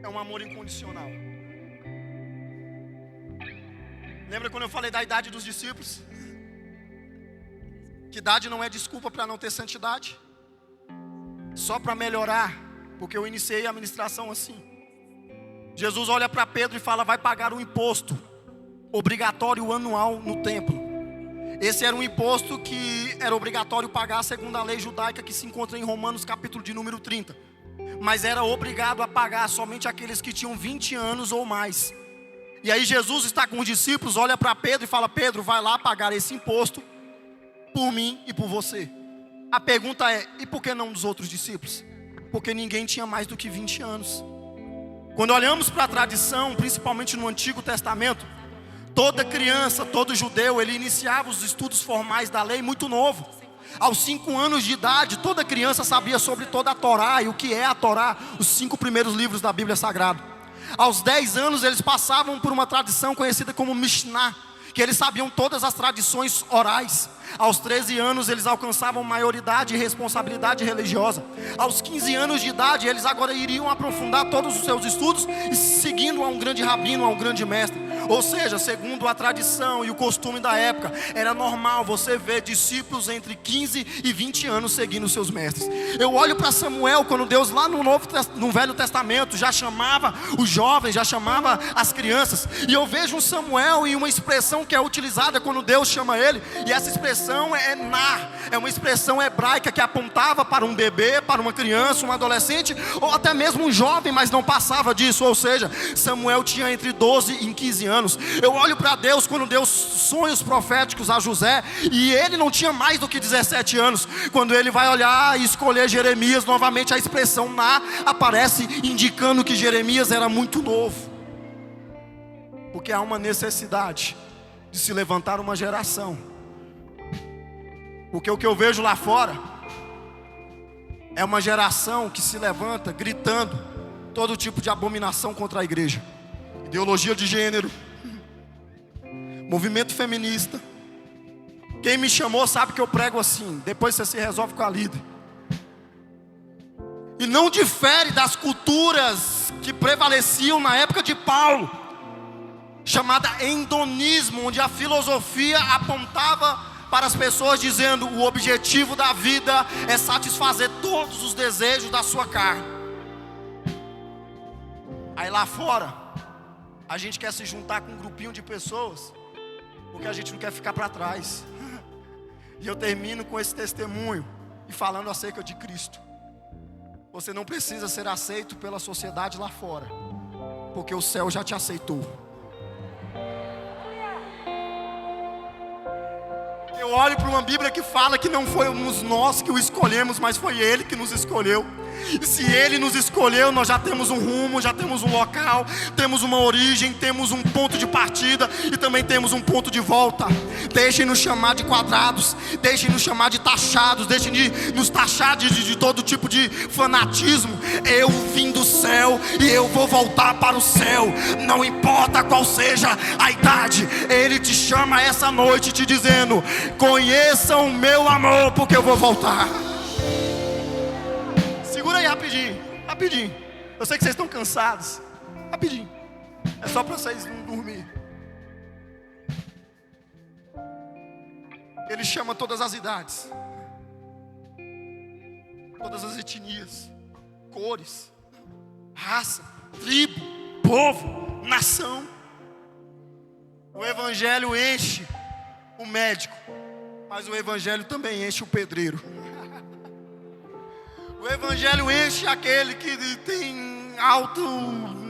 É um amor incondicional. Lembra quando eu falei da idade dos discípulos? Que idade não é desculpa para não ter santidade, só para melhorar, porque eu iniciei a ministração assim. Jesus olha para Pedro e fala: vai pagar um imposto obrigatório anual no templo. Esse era um imposto que era obrigatório pagar segundo a lei judaica, que se encontra em Romanos capítulo de número 30. Mas era obrigado a pagar somente aqueles que tinham 20 anos ou mais. E aí Jesus está com os discípulos, olha para Pedro e fala: Pedro, vai lá pagar esse imposto por mim e por você. A pergunta é: e por que não dos outros discípulos? Porque ninguém tinha mais do que 20 anos. Quando olhamos para a tradição, principalmente no Antigo Testamento, toda criança, todo judeu, ele iniciava os estudos formais da lei muito novo. Aos 5 anos de idade, toda criança sabia sobre toda a Torá e o que é a Torá, os 5 primeiros livros da Bíblia Sagrada. Aos 10 anos eles passavam por uma tradição conhecida como Mishnah, que eles sabiam todas as tradições orais. Aos 13 anos eles alcançavam maioridade e responsabilidade religiosa. Aos 15 anos de idade eles agora iriam aprofundar todos os seus estudos e seguindo a um grande rabino, a um grande mestre. Ou seja, segundo a tradição e o costume da época, era normal você ver discípulos entre 15 e 20 anos seguindo seus mestres. Eu olho para Samuel, quando Deus lá no Velho Testamento já chamava os jovens, já chamava as crianças, e eu vejo um Samuel e uma expressão que é utilizada quando Deus chama ele, e essa expressão é nar, é uma expressão hebraica que apontava para um bebê, para uma criança, um adolescente, ou até mesmo um jovem, mas não passava disso. Ou seja, Samuel tinha entre 12 e 15 anos. Eu olho para Deus quando Deus sonhos proféticos a José, e ele não tinha mais do que 17 anos. Quando ele vai olhar e escolher Jeremias, novamente a expressão nar aparece, indicando que Jeremias era muito novo. Porque há uma necessidade de se levantar uma geração. Porque o que eu vejo lá fora é uma geração que se levanta gritando todo tipo de abominação contra a igreja. Ideologia de gênero, movimento feminista. Quem me chamou sabe que eu prego assim, depois você se resolve com a líder. E não difere das culturas que prevaleciam na época de Paulo, chamada hedonismo, onde a filosofia apontava para as pessoas dizendo: o objetivo da vida é satisfazer todos os desejos da sua carne. Aí lá fora, a gente quer se juntar com um grupinho de pessoas, porque a gente não quer ficar para trás. E eu termino com esse testemunho e falando acerca de Cristo. Você não precisa ser aceito pela sociedade lá fora, porque o céu já te aceitou. Eu olho para uma Bíblia que fala que não fomos nós que o escolhemos, mas foi Ele que nos escolheu. E se Ele nos escolheu, nós já temos um rumo, já temos um local, temos uma origem, temos um ponto de partida e também temos um ponto de volta. Deixem nos chamar de quadrados, deixem nos chamar de taxados, deixem de nos taxar de todo tipo de fanatismo. Eu vim do céu e eu vou voltar para o céu, não importa qual seja a idade. Ele te chama essa noite te dizendo: conheçam o meu amor, porque eu vou voltar. Segura aí rapidinho. Eu sei que vocês estão cansados. Rapidinho. É só para vocês não dormir. Ele chama todas as idades, todas as etnias, cores, raça, tribo, povo, nação. O evangelho enche o médico, mas o evangelho também enche o pedreiro. O evangelho enche aquele que tem alto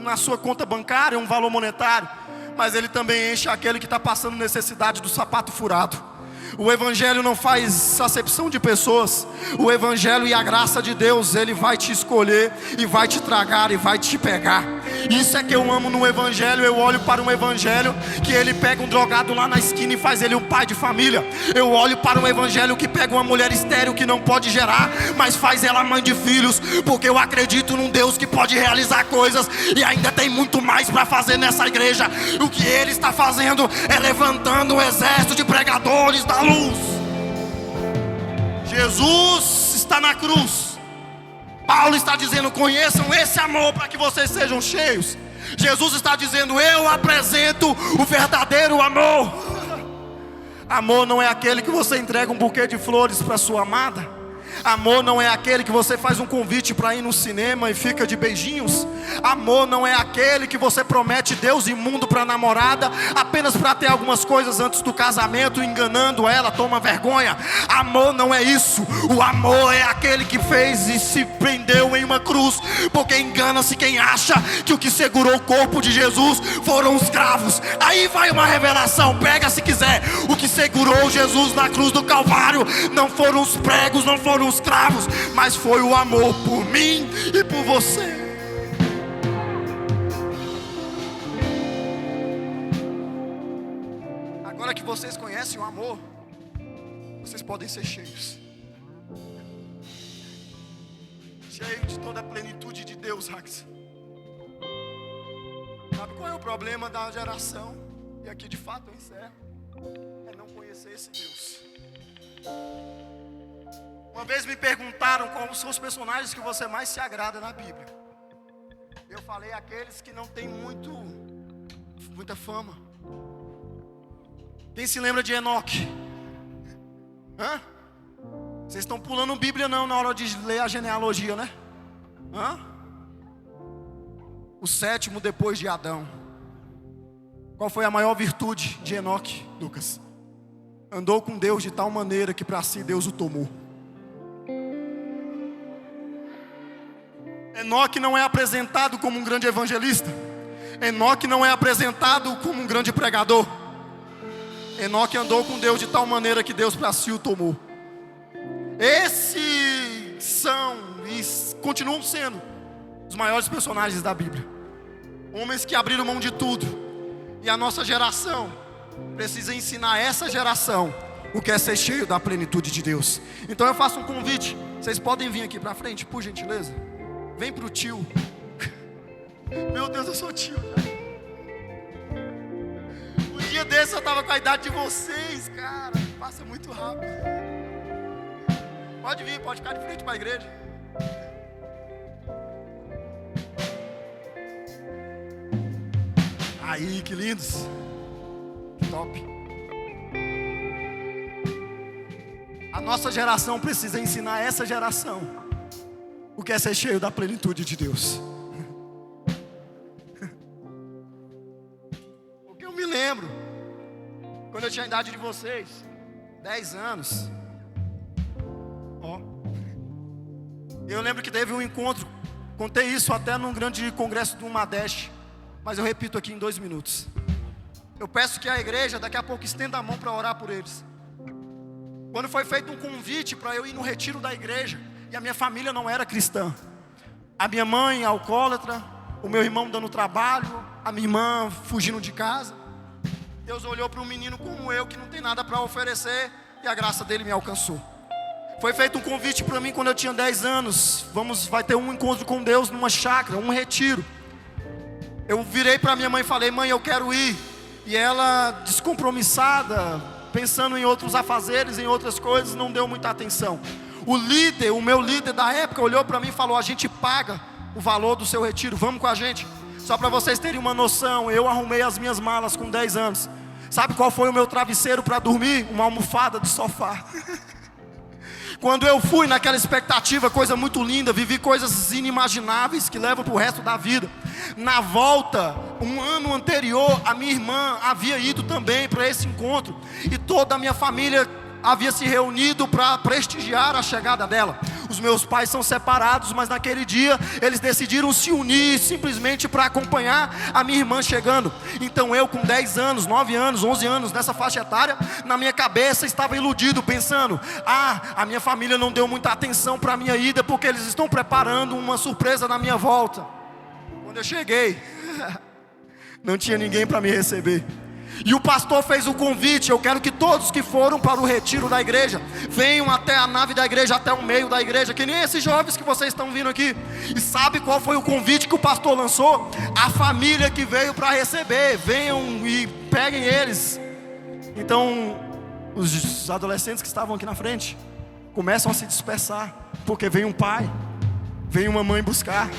na sua conta bancária, um valor monetário, mas ele também enche aquele que está passando necessidade do sapato furado. O evangelho não faz acepção de pessoas. O evangelho e a graça de Deus, ele vai te escolher e vai te tragar e vai te pegar. Isso é que eu amo no evangelho. Eu olho para um evangelho que ele pega um drogado lá na esquina e faz ele um pai de família. Eu olho para um evangelho que pega uma mulher estéril que não pode gerar, mas faz ela mãe de filhos, porque eu acredito num Deus que pode realizar coisas e ainda tem muito mais para fazer nessa igreja. O que ele está fazendo é levantando um exército de pregadores da luz. Jesus está na cruz. Paulo está dizendo: conheçam esse amor para que vocês sejam cheios. Jesus está dizendo: eu apresento o verdadeiro amor. Amor não é aquele que você entrega um buquê de flores para sua amada. Amor não é aquele que você faz um convite para ir no cinema e fica de beijinhos. Amor não é aquele que você promete Deus e mundo para a namorada apenas para ter algumas coisas antes do casamento, enganando ela, toma vergonha. Amor não é isso. O amor é aquele que fez e se prendeu em uma cruz, porque engana-se quem acha que o que segurou o corpo de Jesus foram os cravos. Aí vai uma revelação, pega se quiser. O que segurou Jesus na cruz do Calvário não foram os pregos, não foram os cravos, mas foi o amor por mim e por você. Agora que vocês conhecem o amor, vocês podem ser cheios de toda a plenitude de Deus, Rax. Sabe qual é o problema da geração? E aqui de fato eu encerro. É não conhecer esse Deus. Uma vez me perguntaram quais são os personagens que você mais se agrada na Bíblia. Eu falei aqueles que não têm muita fama. Quem se lembra de Enoque? Hã? Vocês estão pulando Bíblia não na hora de ler a genealogia, né? Hã? O sétimo depois de Adão. Qual foi a maior virtude de Enoque, Lucas? Andou com Deus de tal maneira que para si Deus o tomou. Enoque não é apresentado como um grande evangelista. Enoque não é apresentado como um grande pregador. Enoque andou com Deus de tal maneira que Deus para si o tomou. Esses são e continuam sendo os maiores personagens da Bíblia. Homens que abriram mão de tudo. E a nossa geração precisa ensinar essa geração o que é ser cheio da plenitude de Deus. Então eu faço um convite. Vocês podem vir aqui para frente, por gentileza? Vem pro tio. Meu Deus, eu sou tio. Um dia desse eu estava com a idade de vocês, cara. Passa muito rápido. Pode vir, pode ficar de frente para a igreja. Aí, que lindos. Top. A nossa geração precisa ensinar essa geração o que é ser cheio da plenitude de Deus. Porque eu me lembro, quando eu tinha a idade de vocês, 10 anos. Eu lembro que teve um encontro, contei isso até num grande congresso do Madeste, mas eu repito aqui em 2 minutos. Eu peço que a igreja daqui a pouco estenda a mão para orar por eles. Quando foi feito um convite para eu ir no retiro da igreja, e a minha família não era cristã. A minha mãe alcoólatra, o meu irmão dando trabalho, a minha irmã fugindo de casa. Deus olhou para um menino como eu, que não tem nada para oferecer, e a graça dele me alcançou. Foi feito um convite para mim quando eu tinha 10 anos. Vai ter um encontro com Deus numa chácara, um retiro. Eu virei para minha mãe e falei: mãe, eu quero ir. E ela, descompromissada, pensando em outros afazeres, em outras coisas, não deu muita atenção. O meu líder da época olhou para mim e falou: a gente paga o valor do seu retiro, vamos com a gente. Só para vocês terem uma noção, eu arrumei as minhas malas com 10 anos. Sabe qual foi o meu travesseiro para dormir? Uma almofada de sofá. Quando eu fui naquela expectativa, coisa muito linda, vivi coisas inimagináveis que levam para o resto da vida. Na volta, um ano anterior, a minha irmã havia ido também para esse encontro. E toda a minha família havia se reunido para prestigiar a chegada dela. Os meus pais são separados, mas naquele dia eles decidiram se unir simplesmente para acompanhar a minha irmã chegando. Então eu, com 10 anos, 9 anos, 11 anos, nessa faixa etária, na minha cabeça estava iludido, pensando: a minha família não deu muita atenção para a minha ida, porque eles estão preparando uma surpresa na minha volta. Quando eu cheguei, não tinha ninguém para me receber. E o pastor fez o convite: eu quero que todos que foram para o retiro da igreja venham até a nave da igreja, até o meio da igreja, que nem esses jovens que vocês estão vindo aqui. E sabe qual foi o convite que o pastor lançou? A família que veio para receber, venham e peguem eles. Então os adolescentes que estavam aqui na frente começam a se dispersar, porque vem um pai, vem uma mãe buscar.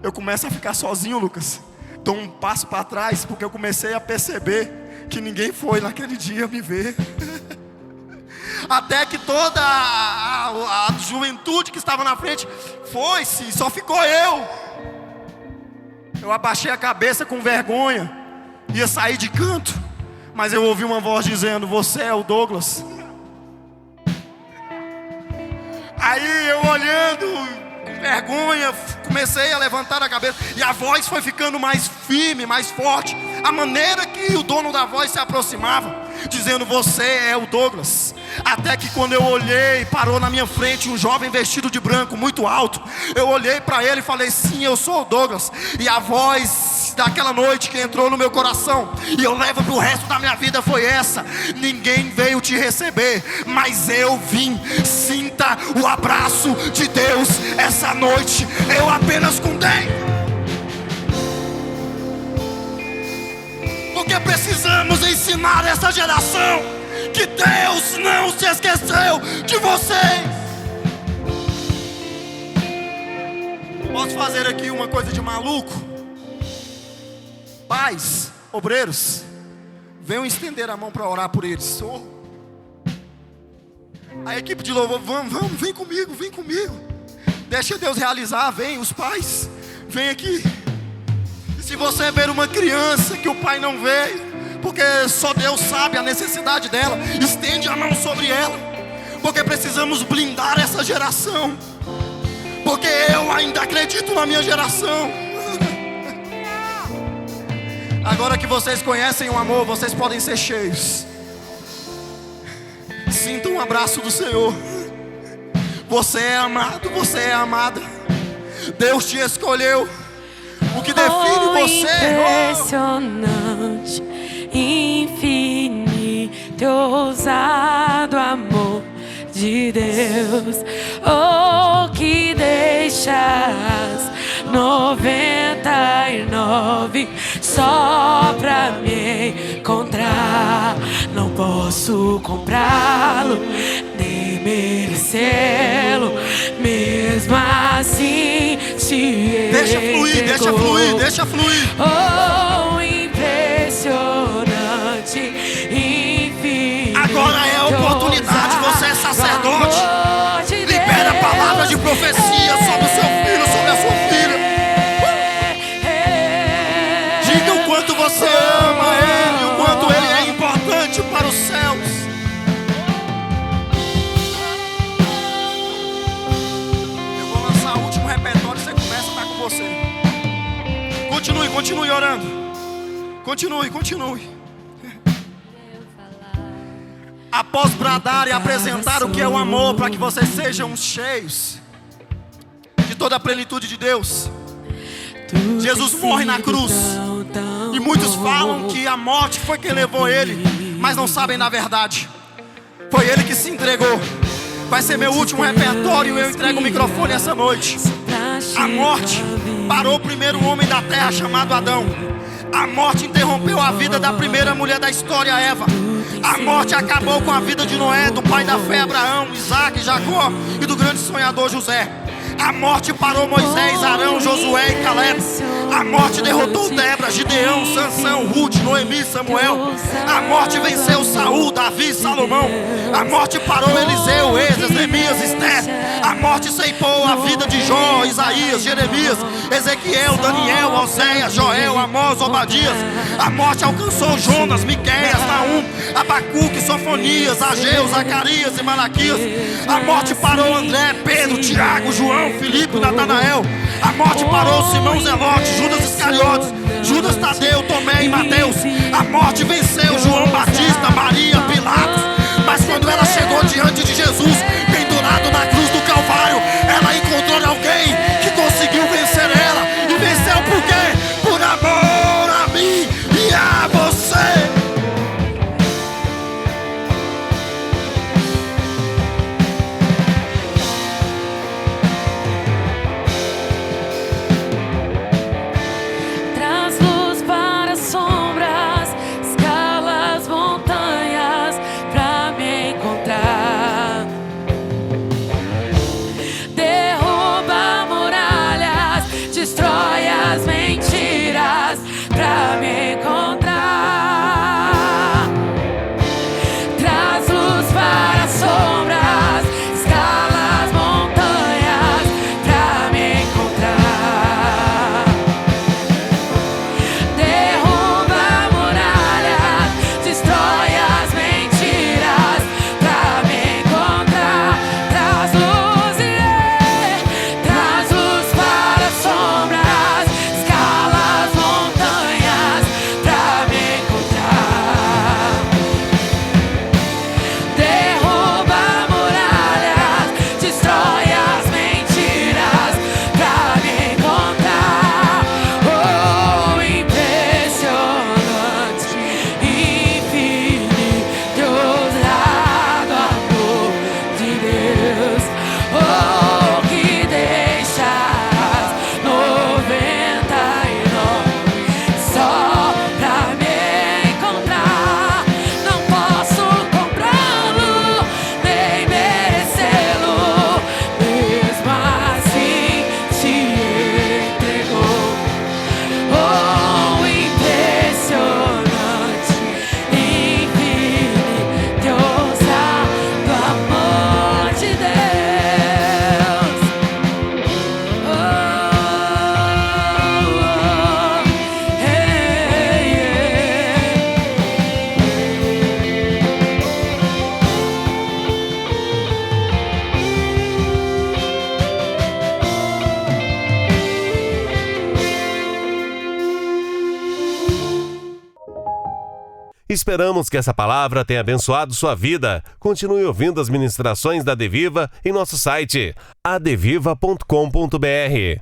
Eu começo a ficar sozinho, Lucas. Dou um passo para trás, porque eu comecei a perceber que ninguém foi naquele dia me ver. Até que toda a juventude que estava na frente foi-se, só ficou eu. Eu abaixei a cabeça com vergonha, ia sair de canto, mas eu ouvi uma voz dizendo: você é o Douglas. Aí eu olhando com vergonha, comecei a levantar a cabeça, e a voz foi ficando mais firme, mais forte. A maneira que o dono da voz se aproximava, dizendo: você é o Douglas. Até que quando eu olhei, parou na minha frente um jovem vestido de branco, muito alto. Eu olhei para ele e falei: sim, eu sou o Douglas. E a voz daquela noite que entrou no meu coração, e eu levo para o resto da minha vida, foi essa: ninguém veio te receber, mas eu vim. Sinta o abraço de Deus essa noite. Eu apenas contei, porque precisamos ensinar essa geração que Deus não se esqueceu de vocês. Posso fazer aqui uma coisa de maluco? Pais, obreiros, venham estender a mão para orar por eles. A equipe de louvor, vamos, vem comigo, vem comigo. Deixa Deus realizar, vem, os pais, vem aqui. E se você ver uma criança que o pai não veio, porque só Deus sabe a necessidade dela, estende a mão sobre ela, porque precisamos blindar essa geração, porque eu ainda acredito na minha geração. Agora que vocês conhecem o amor, vocês podem ser cheios. Sinta um abraço do Senhor. Você é amado, você é amada. Deus te escolheu. O que define você? Impressionante, infinito, ousado amor de Deus. Oh, que deixas 99 só pra me encontrar. Não posso comprá-lo, nem merecê-lo. Mesmo assim, te deixa fluir, deixa fluir, deixa fluir. Oh, impressionante, infinito. Agora é a oportunidade, você é sacerdote. Libera a palavra de profecia sobre o seu filho, sobre a sua filha. Diga o quanto você ama ele, o quanto ele é importante para os céus. Eu vou lançar o último repertório, você começa a estar com você. Continue orando. Continue. Após bradar e apresentar o que é o amor, para que vocês sejam cheios de toda a plenitude de Deus, Jesus morre na cruz. E muitos falam que a morte foi quem levou ele, mas não sabem da verdade. Foi ele que se entregou. Vai ser meu último repertório e eu entrego o microfone essa noite. A morte parou o primeiro homem da terra chamado Adão. A morte interrompeu a vida da primeira mulher da história, Eva. A morte acabou com a vida de Noé, do pai da fé Abraão, Isaac, Jacó e do grande sonhador José. A morte parou Moisés, Arão, Josué e Caleb. A morte derrotou Débora, Gideão, Sansão, Ruth, Noemi, Samuel. A morte venceu Saul, Davi, Salomão. A morte parou Eliseu, Esdras, Neemias, Esther. A morte ceifou a vida de Jó, Isaías, Jeremias, Ezequiel, Daniel, Oséias, Joel, Amós, Obadias. A morte alcançou Jonas, Miqueias, Naum, Abacuque, Sofonias, Ageu, Zacarias e Malaquias. A morte parou André, Pedro, Tiago, João, Filipe, Natanael. A morte parou Simão Zelote, Judas Iscariotes, Judas Tadeu, Tomé e Mateus. A morte venceu João Batista, Maria, Pilatos. Mas quando ela chegou diante de Jesus, pendurado na cruz do Calvário, ela encontrou alguém que conseguiu vencer ela. E venceu por quê? Por amor a mim e a você. Esperamos que essa palavra tenha abençoado sua vida. Continue ouvindo as ministrações da Deviva em nosso site adeviva.com.br.